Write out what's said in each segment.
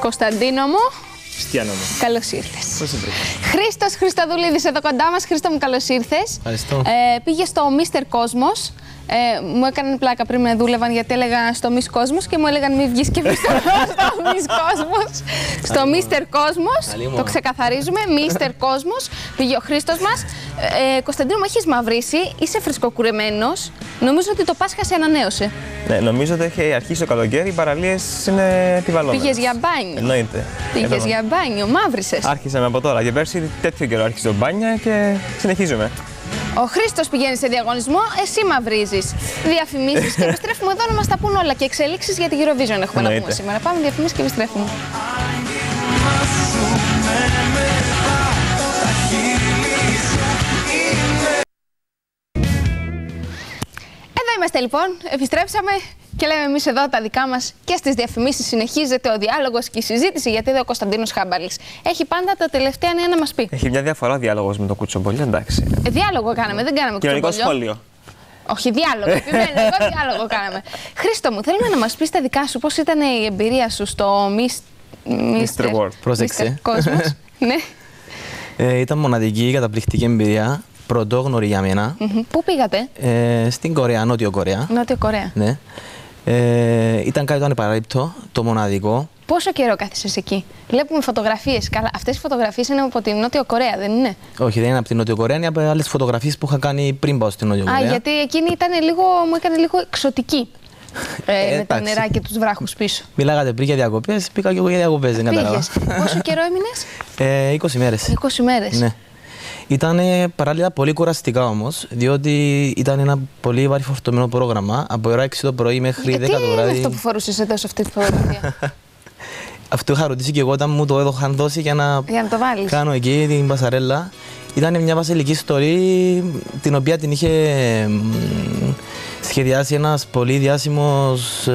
Κωνσταντίνο μου. Στιάνο μου. Καλώς ήρθες. Πώς σε βρήκες? Χρήστος Χριστοδουλίδης εδώ κοντά μας. Χρήστο μου, καλώς ήρθες. Ευχαριστώ. Πήγε στο Mr. Cosmos. Μου έκαναν πλάκα πριν με δούλευαν γιατί έλεγα στο Miss Cosmos και μου έλεγαν μη βγεις και εμείς στο Miss Cosmos. Στο Mr. Cosmos, το ξεκαθαρίζουμε, Mr. Cosmos, πήγε ο Χρήστος μας. Κωνσταντίνο, μου έχεις μαυρίσει, είσαι φρεσκοκουρεμένος. Νομίζω ότι το Πάσχα σε ανανέωσε. Ναι, νομίζω ότι έχει αρχίσει το καλοκαίρι, οι παραλίες είναι επιβαλλόμενες. Πήγες για μπάνιο. Εννοείται. Πήγες για μπάνιο, μαύρισες. Άρχισαμε από τώρα. Και πέρσι τέτοιο καιρό άρχισε το μπάνιο και συνεχίζουμε. Ο Χρήστος πηγαίνει σε διαγωνισμό, εσύ μαυρίζεις. Διαφημίσεις και επιστρέφουμε εδώ να μας τα πούν όλα. Και εξελίξεις για την Eurovision έχουμε να πούμε σήμερα. Πάμε διαφημίσεις και επιστρέφουμε. Εδώ είμαστε λοιπόν, επιστρέψαμε και λέμε εμείς εδώ τα δικά μας και στις διαφημίσεις συνεχίζεται ο διάλογος και η συζήτηση, γιατί εδώ ο Κωνσταντίνος Χάμπαλης έχει πάντα τα τελευταία νέα να μας πει. Έχει μια διαφορά διάλογος με το Κουτσομπολιό, εντάξει. Διάλογο κάναμε, δεν κάναμε Κοινωνικό Κουτσομπολιό. σχόλιο. Όχι, διάλογο. Επιμένω, εγώ διάλογο κάναμε. Χρήστο μου, θέλουμε να μας πεις τα δικά σου, πώς ήταν η εμπειρία σου στο Mr. World. Πρόσεξε. Cosmos. Ναι. Ήταν μοναδική, καταπληκτική εμπειρία. Πρωτόγνωρη για μένα. Πού πήγατε? Στην Κορέα, Νότιο Κορέα. Νότιο Κορέα. Ναι. Ήταν κάτι το ανεπαραλήπτο, το μοναδικό. Πόσο καιρό κάθισες εκεί? Βλέπουμε φωτογραφίες. Καλά, αυτές οι φωτογραφίες είναι από την Νότιο Κορέα, δεν είναι? Όχι, δεν είναι από την Νότιο Κορέα, είναι από άλλες φωτογραφίες που είχα κάνει πριν πάω στην Νότιο Κορέα. Γιατί εκείνη μου έκανε λίγο εξωτική. Με τα νερά και τους βράχους πίσω. Μιλάγατε πριν για διακοπές, πήγα και εγώ για διακοπές, δεν κατάλαβα. Πόσο καιρό έμεινες? 20 μέρες. 20 μέρες. Ναι. Ήταν παράλληλα πολύ κουραστικά όμως, διότι ήταν ένα πολύ βαρύφορτωμένο πρόγραμμα από ώρα 6 το πρωί μέχρι 10 το βράδυ. Τι είναι αυτό που φορούσες εδώ σε αυτή τη φωτογραφία? Αυτό είχα ρωτήσει και εγώ όταν μου το είχαν δώσει για να το βάλεις. Κάνω εκεί την πασαρέλα. Ήταν μια βασιλική στολή την οποία την είχε σχεδιάσει ένας πολύ διάσημος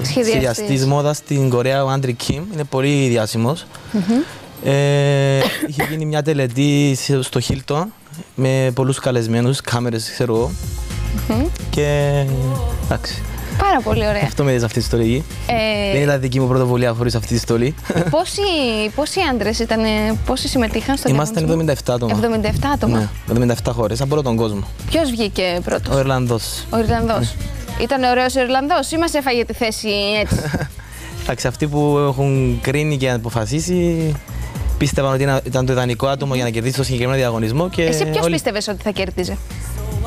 σχεδιαστής μόδας στην Κορέα, ο Άντρι Κιμ. Είναι πολύ διάσημος. Είχε γίνει μια τελετή στο Hilton με πολλούς καλεσμένους, κάμερες, ξέρω εγώ. Και εντάξει. Πάρα πολύ ωραία. Αυτό με είδες αυτή τη στολή. Δεν ήταν δική μου πρωτοβουλία χωρίς αυτή τη στολή. Πόσοι άντρες ήταν, πόσοι συμμετείχαν στο διαγωνισμό? Ήμασταν 77 άτομα. 77 άτομα. Ναι, 77 χώρες, από όλο τον κόσμο. Ποιος βγήκε πρώτος? Ο Ιρλανδός. Ο Ιρλανδός. Ήταν ωραίος ο Ιρλανδός ή μας έφαγε τη θέση έτσι? Εντάξει, αυτοί που έχουν κρίνει και αποφασίσει πίστευαν ότι ήταν το ιδανικό άτομο για να κερδίσει το συγκεκριμένο διαγωνισμό. Και εσύ ποιος πίστευες ότι θα κέρδιζε?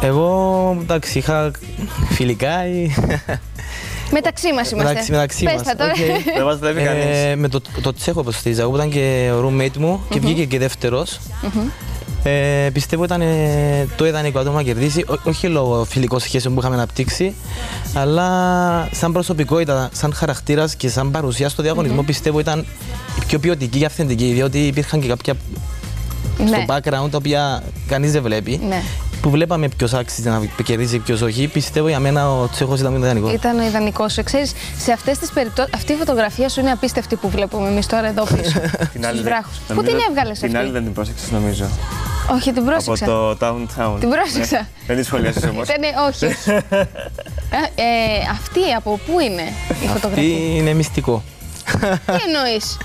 Εγώ, εντάξει, είχα φιλικά ή... Μεταξύ μας είμαστε. Μεταξύ μας. Πες τα τώρα. Δεν μας βλέπει κανείς. Με το Τσέχο υποστήριζα, που ήταν και ο roommate μου και βγήκε και δεύτερος. Πιστεύω ήταν το ιδανικό άτομο να κερδίσει, όχι λόγω φιλικών σχέσεων που είχαμε αναπτύξει, αλλά σαν προσωπικότητα, σαν χαρακτήρας και σαν παρουσία στο διαγωνισμό, πιστεύω ήταν η πιο ποιοτική και αυθεντική, διότι υπήρχαν και κάποια στο background τα οποία κανείς δεν βλέπει. Που βλέπαμε ποιος άξιζε να κερδίσει, ποιος όχι. Πιστεύω για μένα ο Τσέχος ήταν ιδανικός. Ήταν ο ιδανικός. Ξέρεις, σε αυτές τις περιπτώσεις, αυτή η φωτογραφία σου είναι απίστευτη που βλέπουμε εμείς τώρα εδώ πίσω. Στους βράχους. Πού την έβγαλες αυτή? Την άλλη δεν την πρόσεξες νομίζω. Όχι, την πρόσεξα. Από το Downtown. Την πρόσεξα. Δεν τη σχολιάσεις όμως. Όχι. Αυτή από πού είναι η φωτογραφία? Αυτή είναι μυστικό. Τι εννοείς?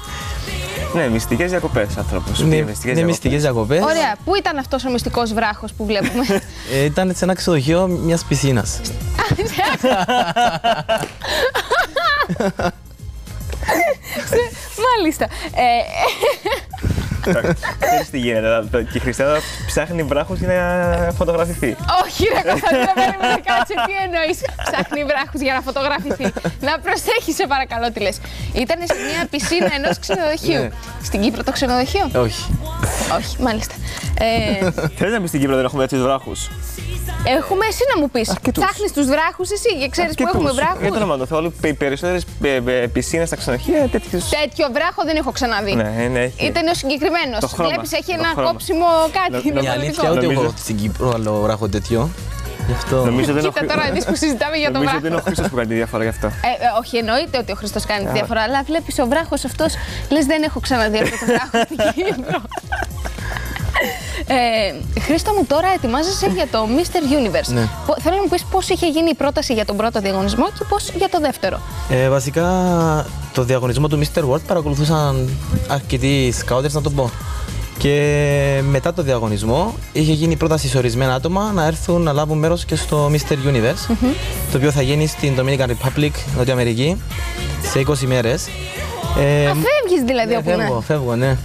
Ναι, μυστικές διακοπές άνθρωπος. Είναι μυστικές διακοπές. Ωραία. Πού ήταν αυτός ο μυστικός βράχος που βλέπουμε? Ήταν σε ένα ξενοδοχείο μιας πισίνας. Μάλιστα. Ξέρεις τι γίνεται, και η Χριστιανά ψάχνει βράχους για να φωτογραφηθεί. Όχι ρε Κωνσταντίνα, περίμενε, κάτσε, τι εννοείς? Ψάχνει βράχους για να φωτογραφηθεί. Να προσέχεις σε παρακαλώ τι λες. Ήταν σε μια πισίνα ενός ξενοδοχείου. Στην Κύπρο το ξενοδοχείο? Όχι. Όχι, μάλιστα. Θέλεις να πεις στην Κύπρο δεν έχουμε τέτοιους βράχους? Έχουμε, εσύ να μου πεις. Ψάχνεις τους βράχους εσύ και ξέρεις που έχουμε βράχους? Για το όνομα του Θεού, οι περισσότερες πισίνες στα ξενοδοχεία τέτοιους. Τέτοιο βράχο δεν έχω ξαναδεί. Ναι, ήταν ο συγκεκριμένος. Βλέπεις, έχει ένα κόψιμο κάτι. Η αλήθεια ότι έχω στην Κύπρο άλλο βράχο τέτοιο. Κοίτα τώρα εμείς που συζητάμε για τον βράχο. Νομίζω ότι είναι ο Χρήστος που κάνει τη διαφορά γι' αυτό. Όχι, εννοείται ότι ο Χρήστος κάνει τη διαφορά, αλλά βλέπεις ο βράχος αυτός, λες δεν έχω ξαναδεί αυτό το βράχο στην Κύπρο. Χρήστο μου, τώρα ετοιμάζεσαι για το Mr. Universe. Ναι. Θέλω να μου πεις πώς είχε γίνει η πρόταση για τον πρώτο διαγωνισμό και πώς για το δεύτερο. Βασικά το διαγωνισμό του Mr. World παρακολουθούσαν αρκετοί σκάουτερς, να το πω. Και μετά το διαγωνισμό είχε γίνει πρόταση σε ορισμένα άτομα να έρθουν να λάβουν μέρος και στο Mr. Universe, το οποίο θα γίνει στην Dominican Republic, Νότια Αμερική, σε 20 μέρες. Φεύγεις δηλαδή ναι, όπου είναι. Φεύγω, ναι.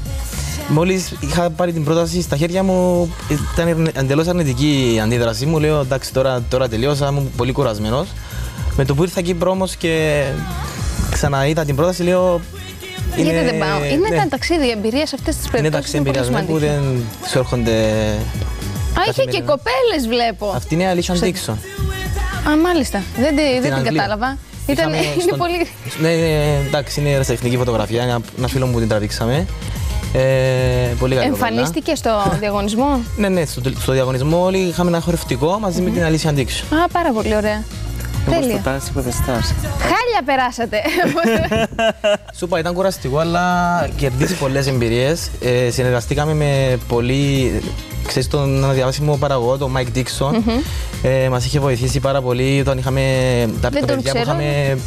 Μόλις είχα πάρει την πρόταση στα χέρια μου, ήταν εντελώς αρνητική η αντίδρασή μου. Λέω εντάξει, τώρα τελείωσα, ήμουν πολύ κουρασμένος. Με το που ήρθα Κύπρο όμως και ξαναείδα την πρόταση, λέω. Γιατί δεν πάω. Είναι τα ταξίδια, εμπειρία σε αυτές τις περιπτώσεις. Είναι ταξίδια εμπειρία που δεν σου έρχονται. Α, είχε και κοπέλες, βλέπω. Αυτή είναι η Alicia Dixon. Α, μάλιστα. Δεν την κατάλαβα. Είναι πολύ. Ναι, εντάξει, είναι ερασιτεχνική φωτογραφία. Είναι ένα φίλο μου που την τραβήξαμε. Πολύ καλή. Εμφανίστηκε στο διαγωνισμό. Ναι, στο διαγωνισμό όλοι είχαμε ένα χορευτικό μαζί με την Alicia Dixon. Α, πάρα πολύ ωραία. Τέλεια. Χάλια περάσατε. Σου είπα, ήταν κουραστικό, αλλά κερδίσει πολλές εμπειρίες. Συνεργαστήκαμε με πολύ, ξέρεις, τον αναδιαβάσιμο παραγωγό, τον Mike Dixon. Μας είχε βοηθήσει πάρα πολύ όταν είχαμε τα παιδιά που είχαμε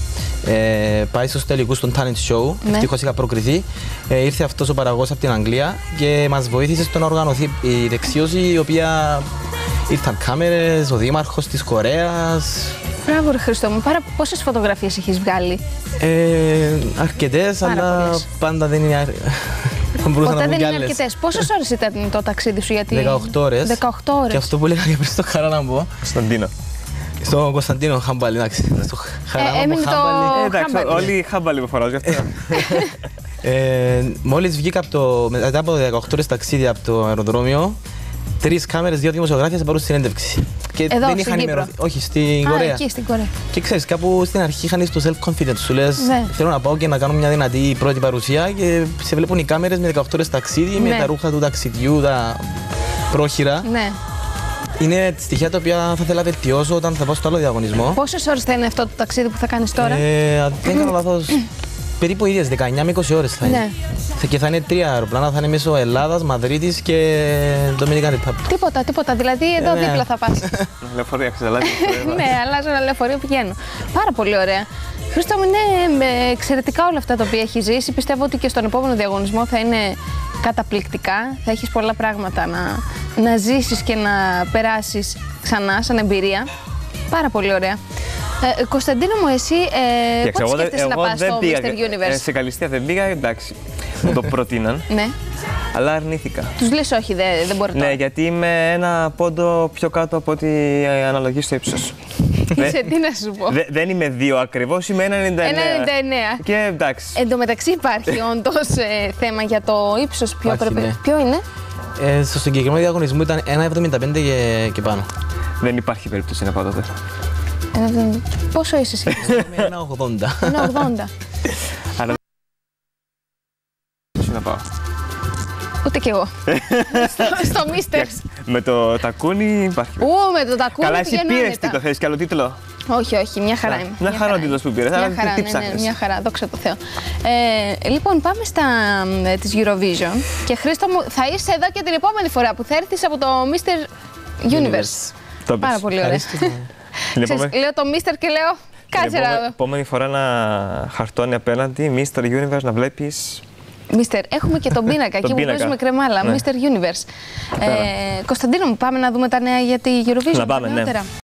πάει στους τελικούς των talent show. Ευτυχώς είχα προκριθεί. Ήρθε αυτός ο παραγωγός από την Αγγλία και μας βοήθησε στο να οργανωθεί η δεξίωση, η οποία ήρθαν κάμερες, ο δήμαρχος της Κορέας. Μπράβο, ρε Χριστό μου. Πόσες φωτογραφίες έχεις βγάλει? Αρκετές, αλλά πάντα δεν είναι. Ποτέ δεν είναι αρκετές. Πόσες ώρες ήταν το ταξίδι σου, γιατί. 18 ώρες. 18 ώρες. Και αυτό που έλεγα και πριν στο Χαρά να πω. Κωνσταντίνο. Στο Κωνσταντίνο Χάμπαλι, εντάξει. Στο Χαρά έμεινε το εντάξει, όλοι οι Χάμπαλι που φοράω γι' αυτό. Μόλις βγήκα μετά από 18 ώρες ταξίδι από το αεροδρόμιο, 3 κάμερες, 2 δημοσιογράφοι θα πάρουν συνέντευξη. Και εδώ, δεν είχαν ενημερωθεί. Όχι, στην Κορέα. Εκεί, στην Κορέα. Και ξέρεις, κάπου στην αρχή είχαν το self-confidence. Σου λες, θέλω να πάω και να κάνω μια δυνατή πρώτη παρουσία και σε βλέπουν οι κάμερες με 18 ώρες ταξίδι, με τα ρούχα του ταξιδιού, τα πρόχειρα. Ναι. Είναι στοιχεία τα οποία θα ήθελα να βελτιώσω όταν θα πάω στο άλλο διαγωνισμό. Πόσες ώρες θα είναι αυτό το ταξίδι που θα κάνεις τώρα? Δεν κάνω λάθος. Περίπου ίδιες, 19 με 20 ώρες θα είναι. Ναι. Και θα είναι 3 αεροπλάνα, θα είναι μέσω Ελλάδας, Μαδρίτης και Dominican Republic. Τίποτα. Δηλαδή εδώ δίπλα θα πας. Λεωφορείο, ξελάζει. Ναι, αλλάζω ένα λεωφορείο, πηγαίνω. Πάρα πολύ ωραία. Χρήστο μου, είναι εξαιρετικά όλα αυτά τα οποία έχει ζήσει. Πιστεύω ότι και στον επόμενο διαγωνισμό θα είναι καταπληκτικά. Θα έχεις πολλά πράγματα να ζήσεις και να περάσεις ξανά σαν εμπειρία. Πάρα πολύ ωραία. Κωνσταντίνο μου, εσύ πότε σκέφτεσαι να πας στο Mr. Universe? Σε Καλυστία δεν πήγα, εντάξει, μου το προτείναν, ναι. Αλλά αρνήθηκα. Τους λες όχι, δεν μπορεί τώρα. Ναι, γιατί είμαι ένα πόντο πιο κάτω από ό,τι αναλογεί στο ύψος. Είσαι, τι να σου πω. Δεν είμαι 2 ακριβώς, είμαι 1,99. 1,99. Και εντάξει. Εν τω μεταξύ υπάρχει όντως θέμα για το ύψος. Ποιο είναι? Στο συγκεκριμένο διαγωνισμό ήταν 1,75 και πάνω. Δεν υπάρχει περίπτωση να πάω τότε. Πόσο είσαι εσύ? 1,80. 1,80. Αλλά να πάω. Ούτε κι εγώ. Στο Μίστερ. Με το τακούνι υπάρχει. Με το τακούνι. Καλά, εσύ πήρες τι, το θες κι άλλο τίτλο? Όχι, μια χαρά είμαι. Μια χαρά ο τίτλος που πήρες, αλλά τι ψάχνεις? Μια χαρά, δόξα τω Θεώ. Λοιπόν, πάμε της Eurovision και Χρήστο μου, θα είσαι εδώ και την επόμενη φορά που θα έρθεις από το Mr. Universe. Πάρα πολύ ωραία. Λέω το Mr. και λέω κάτσε να δω. Επόμενη φορά να χαρτώνει απέναντι Mr. Universe να βλέπεις. Μίστερ, έχουμε και τον πίνακα εκεί που παίζουμε κρεμάλα. Mr. Universe. Κωνσταντίνο μου, πάμε να δούμε τα νέα για τη Eurovision. Να πάμε, ναι.